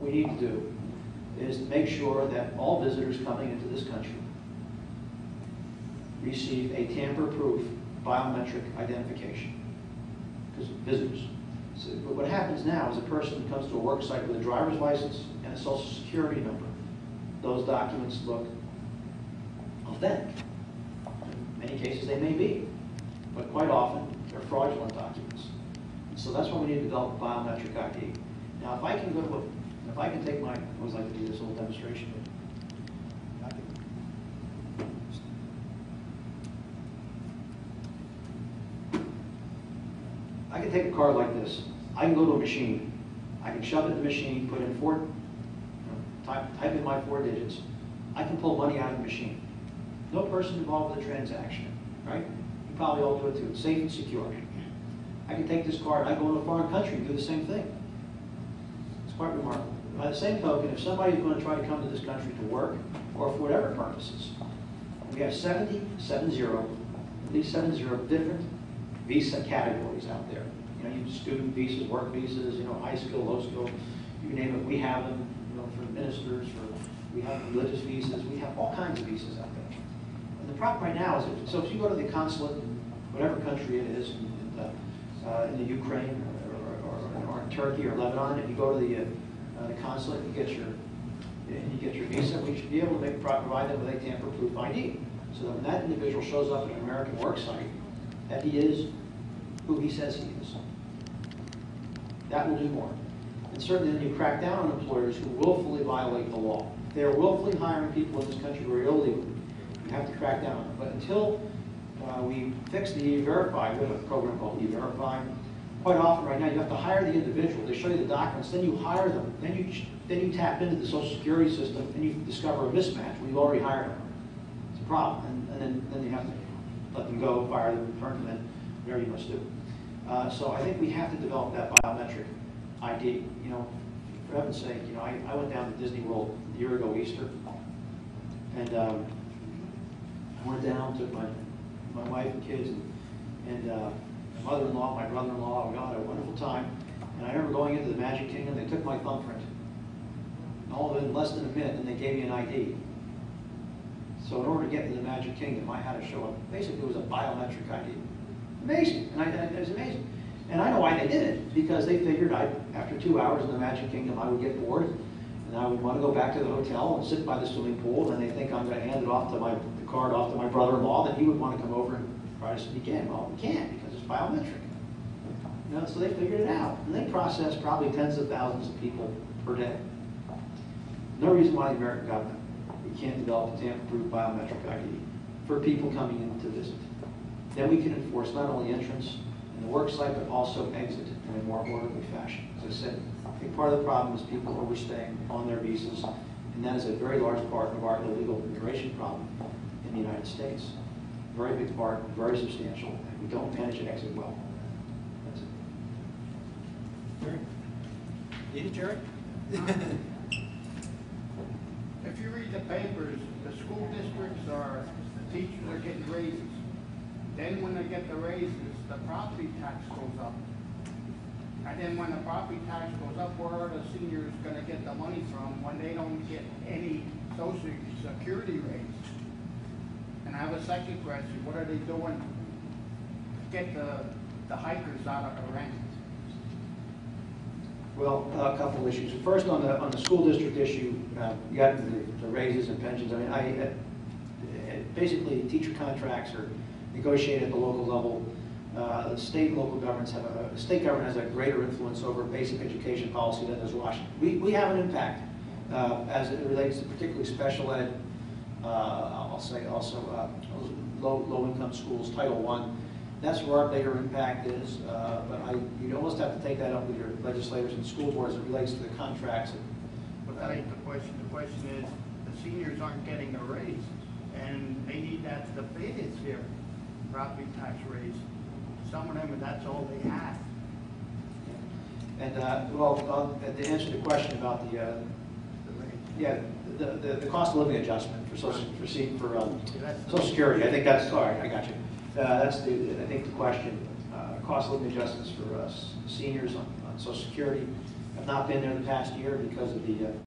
we need to do is make sure that all visitors coming into this country receive a tamper-proof biometric identification. Because visitors. So what happens now is a person comes to a work site with a driver's license and a social security number. Those documents look authentic. In many cases they may be, but quite often they're fraudulent documents. So that's why we need to develop biometric ID. Now, if I can go to if I can take my, I always like to do this little demonstration. I can take a card like this. I can go to a machine. I can shove it in the machine, put in type in my 4 digits. I can pull money out of the machine. No person involved with the transaction, right? You probably all do it too. It's safe and secure. I can take this card. I go to a foreign country and do the same thing. It's quite remarkable. By the same token, if somebody is going to try to come to this country to work or for whatever purposes, we have at least 70 different visa categories out there. You know, you student visas, work visas, you know, high skill, low skill, you name it. We have them, you know, for ministers, we have religious visas, we have all kinds of visas out there. And the problem right now is, if you go to the consulate in whatever country it is, in the Ukraine or in Turkey or Lebanon, if you go to the consulate and you get your visa, we should be able to provide them with a tamper-proof ID, so that when that individual shows up at an American work site, that he is who he says he is. That will do more. And certainly then you crack down on employers who willfully violate the law. If they are willfully hiring people in this country who are illegal, you have to crack down on them. But until we fix the E-Verify, we have a program called E-Verify. Quite often right now you have to hire the individual, they show you the documents, then you hire them, then you tap into the Social Security system and you discover a mismatch when you've already hired them. It's a problem, and then you have to let them go, fire them, return them in, whatever you must do. So I think we have to develop that biometric ID. You know, for heaven's sake, you know, I went down to Disney World a year ago Easter, and I went down, took my wife and kids, and my mother-in-law, my brother-in-law. We all had a wonderful time. And I remember going into the Magic Kingdom. They took my thumbprint. All of it in less than a minute, and they gave me an ID. So in order to get into the Magic Kingdom, I had to show up. Basically, it was a biometric ID. Amazing, and it was amazing. And I know why they did it, because they figured after 2 hours in the Magic Kingdom, I would get bored, and I would want to go back to the hotel and sit by the swimming pool, and they think I'm going to hand it off to the card off to my brother-in-law, that he would want to come over and try to speak in. Well, we can't, because it's biometric. You know, so they figured it out, and they process probably tens of thousands of people per day. No reason why the American government can't develop a tamper-proof biometric ID for people coming in to visit. Then we can enforce not only entrance in the work site, but also exit in a more orderly fashion. As I said, I think part of the problem is people overstaying on their visas, and that is a very large part of our illegal immigration problem in the United States. Very big part, very substantial, and we don't manage an exit well. That's it. Jerry? Need it, Jerry? If you read the papers, the school districts the teachers are getting raises. Then when they get the raises, the property tax goes up. And then when the property tax goes up, where are the seniors gonna get the money from when they don't get any Social Security raise? And I have a second question, what are they doing to get the hikers out of the rent? Well, a couple of issues. First, on the school district issue, you got the raises and pensions. I mean, basically, teacher contracts are negotiated at the local level. The state and local governments have the state government has a greater influence over basic education policy than does Washington. We have an impact as it relates to particularly special ed. I'll say also low-income schools, Title I. That's where our bigger impact is, but you'd almost have to take that up with your legislators and school boards as it relates to the contracts. But that ain't the question. The question is, the seniors aren't getting a raise, and they need that to pay this year property tax raise. Some of them, that's all they have. And well, to answer the question about the cost of living adjustment for Social Security, I think that's all right. I got you. That's I think the question. Cost of living adjustments for seniors on Social Security have not been there the past year because of the